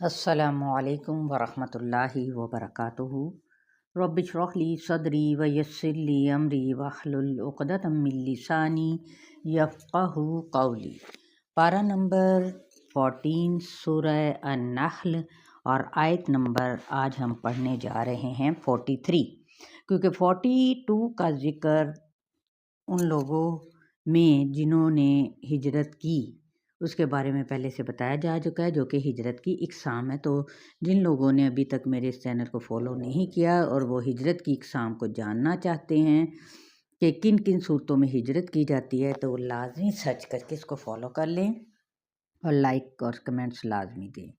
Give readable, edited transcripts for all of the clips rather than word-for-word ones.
السلام علیکم ورحمۃ اللہ وبرکاتہ۔ رب اشرح لی صدری ویسر لی امری واحلل عقدۃ من لسانی یفقہوا قولی۔ پارہ نمبر 14 سورہ النحل اور آیت نمبر آج ہم پڑھنے جا رہے ہیں 43، کیونکہ 42 کا ذکر ان لوگوں میں جنہوں نے ہجرت کی اس کے بارے میں پہلے سے بتایا جا چکا ہے، جو کہ ہجرت کی اقسام ہے۔ تو جن لوگوں نے ابھی تک میرے اس چینل کو فالو نہیں کیا اور وہ ہجرت کی اقسام کو جاننا چاہتے ہیں کہ کن کن صورتوں میں ہجرت کی جاتی ہے، تو وہ لازمی سرچ کر کے اس کو فالو کر لیں اور لائک اور کمنٹس لازمی دیں۔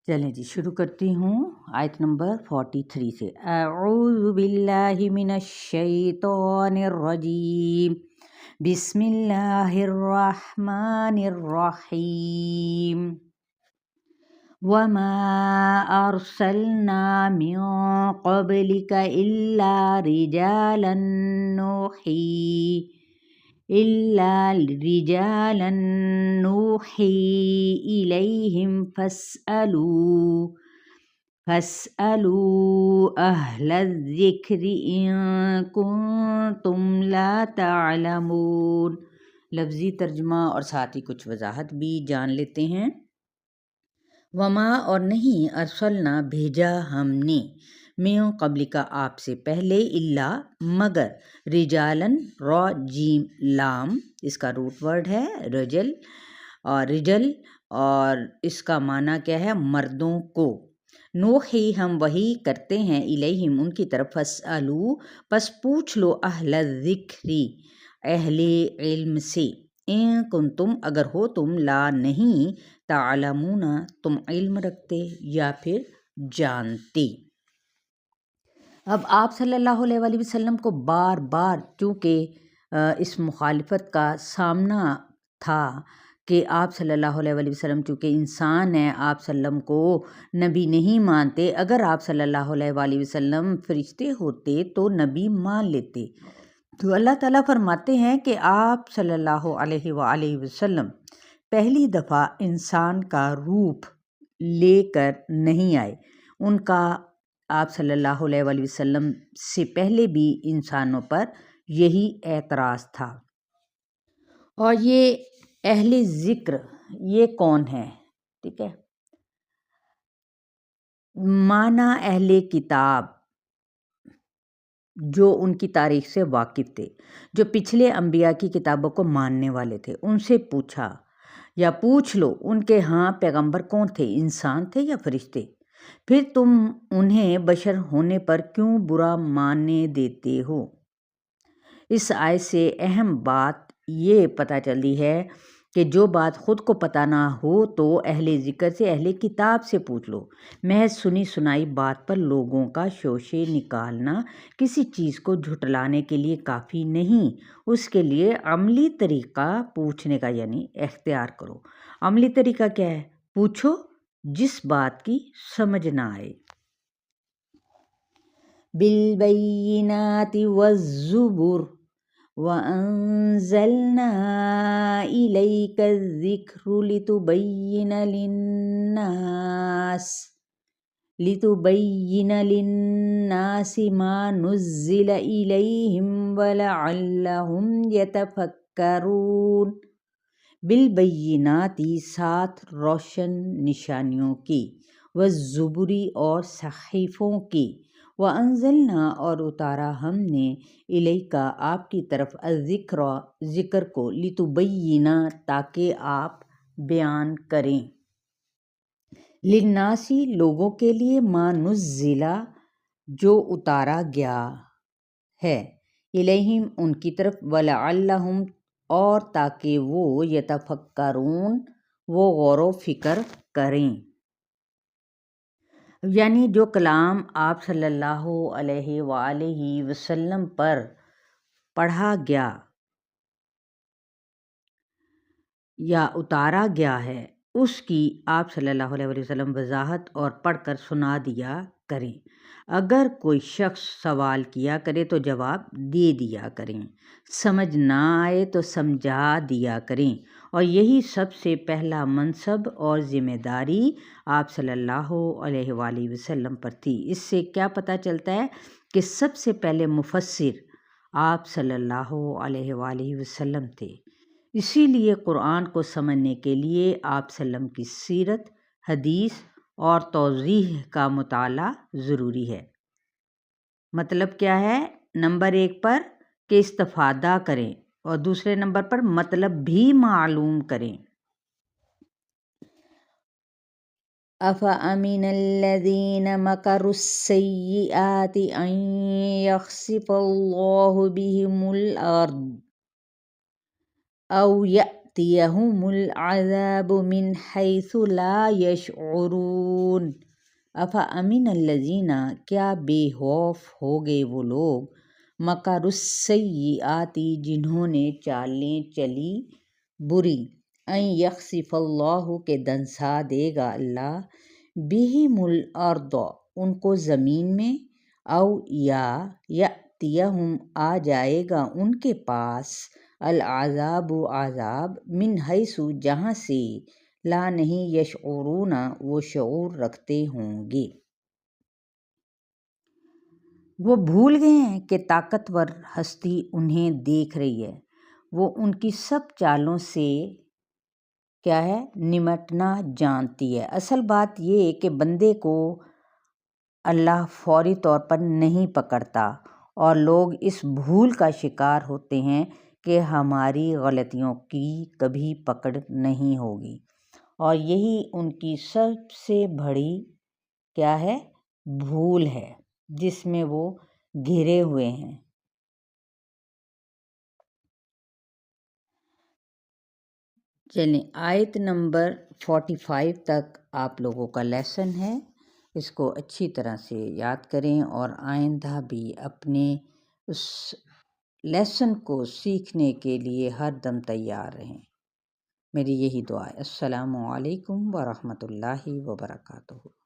چلیں جی شروع کرتی ہوں آیت نمبر 43 سے۔ اعوذ باللہ من الشیطان الرجیم، بسم اللہ الرحمن الرحیم۔ وما ارسلنا من قبلک الا رجالا نوحی الیہم فاسألوا اہل الذکر ان کنتم لا تعلمون۔ لفظی ترجمہ اور ساتھ ہی کچھ وضاحت بھی جان لیتے ہیں۔ وما اور نہیں، ارسلنا بھیجا ہم نے، من قبل کا آپ سے پہلے، الا مگر، رجالن را جیم لام، اس کا روٹ ورڈ ہے رجل اور اس کا معنی کیا ہے؟ مردوں کو۔ نوحی ہم وحی کرتے ہیں، الیہم ان کی طرف، فاسألو پس پوچھ لو، اہل الذکری اہل علم سے، ان کنتم اگر ہو تم، لا نہیں، تعلمون تم علم رکھتے یا پھر جانتے۔ اب آپ صلی اللہ علیہ وآلہ وسلم کو بار بار چونکہ اس مخالفت کا سامنا تھا کہ آپ صلی اللہ علیہ وآلہ وسلم چونکہ انسان ہیں، آپ صلی اللہ علیہ وسلم کو نبی نہیں مانتے۔ اگر آپ صلی اللہ علیہ وآلہ وسلم فرشتے ہوتے تو نبی مان لیتے۔ تو اللہ تعالیٰ فرماتے ہیں کہ آپ صلی اللہ علیہ وآلہ وسلم پہلی دفعہ انسان کا روپ لے کر نہیں آئے۔ ان کا آپ صلی اللہ علیہ وآلہ وسلم سے پہلے بھی انسانوں پر یہی اعتراض تھا۔ اور یہ اہل ذکر یہ کون ہے؟ ٹھیک ہے، معنی اہل کتاب، جو ان کی تاریخ سے واقف تھے، جو پچھلے انبیاء کی کتابوں کو ماننے والے تھے۔ ان سے پوچھا یا پوچھ لو ان کے ہاں پیغمبر کون تھے، انسان تھے یا فرشتے؟ پھر تم انہیں بشر ہونے پر کیوں برا ماننے دیتے ہو؟ اس آیت سے اہم بات یہ پتہ چلتی ہے کہ جو بات خود کو پتہ نہ ہو تو اہل ذکر سے، اہل کتاب سے پوچھ لو۔ محض سنی سنائی بات پر لوگوں کا شوشے نکالنا کسی چیز کو جھٹلانے کے لیے کافی نہیں، اس کے لیے عملی طریقہ پوچھنے کا یعنی اختیار کرو۔ عملی طریقہ کیا ہے؟ پوچھو جس بات کی سمجھ نہ آئے۔ بالبینات والزبر وَأَنزَلْنَا إِلَيْكَ الذِّكْرَ لِتُبَيِّنَ لِلنَّاسِ مَا نُزِّلَ إِلَيْهِمْ وَلَعَلَّهُمْ يَتَفَكَّرُونَ۔ بالبینات ساتھ روشن نشانیوں کی، والزبری اور صحیفوں کی، وَأَنزَلْنَا اور اتارا ہم نے، الیک آپ کی طرف، الذکر ذکر کو، لتبین تاکہ آپ بیان کریں، للناس لوگوں کے لیے، ما نزل جو اتارا گیا ہے، الیہم ان کی طرف، ولعلہم اور تاکہ وہ، یتفکرون وہ غور و فکر کریں۔ یعنی جو کلام آپ صلی اللہ علیہ وآلہ وسلم پر پڑھا گیا یا اتارا گیا ہے، اس کی آپ صلی اللہ علیہ وسلم وضاحت اور پڑھ کر سنا دیا کریں۔ اگر کوئی شخص سوال کیا کرے تو جواب دے دیا کریں، سمجھ نہ آئے تو سمجھا دیا کریں، اور یہی سب سے پہلا منصب اور ذمہ داری آپ صلی اللہ علیہ وآلہ وسلم پر تھی۔ اس سے کیا پتہ چلتا ہے کہ سب سے پہلے مفسر آپ صلی اللہ علیہ وآلہ وسلم تھے۔ اسی لیے قرآن کو سمجھنے کے لیے آپ صلی اللہ علیہ وسلم کی سیرت، حدیث اور توضیح کا مطالعہ ضروری ہے۔ مطلب کیا ہے؟ نمبر 1 پر کہ استفادہ کریں اور دوسرے نمبر پر مطلب بھی معلوم کریں۔ أَفَأَمِنَ الَّذِينَ مَكَرُوا السَّيِّئَاتِ أَن يَخْسِفَ اللَّهُ بِهِمُ الْأَرْضَ أَوْ يَأْتِيَهُمُ الْعَذَابُ مِنْ حَيْثُ لَا يَشْعُرُونَ۔ أَفَأَمِنَ الَّذِينَ کیا بے خوف ہو گئے وہ لوگ، مَكَرُوا السَّيِّئَاتِ جنہوں نے چالیں چلی بری، ان یخسف اللہ کے دنسا دے گا اللہ، بہم الارض ان کو زمین میں، او یا یاتیہم آ جائے گا ان کے پاس، العذاب عذاب، من حیث جہاں سے، لا نہیں یشعرون وہ شعور رکھتے ہوں گے۔ وہ بھول گئے ہیں کہ طاقتور ہستی انہیں دیکھ رہی ہے، وہ ان کی سب چالوں سے کیا ہے نمٹنا جانتی ہے۔ اصل بات یہ کہ بندے کو اللہ فوری طور پر نہیں پکڑتا اور لوگ اس بھول کا شکار ہوتے ہیں کہ ہماری غلطیوں کی کبھی پکڑ نہیں ہوگی، اور یہی ان کی سب سے بڑی کیا ہے بھول ہے جس میں وہ گھرے ہوئے ہیں۔ چلیں آیت نمبر 45 تک آپ لوگوں کا لیسن ہے، اس کو اچھی طرح سے یاد کریں اور آئندہ بھی اپنے اس لیسن کو سیکھنے کے لیے ہر دم تیار رہیں۔ میری یہی دعا ہے۔ السلام علیکم ورحمۃ اللہ وبرکاتہ۔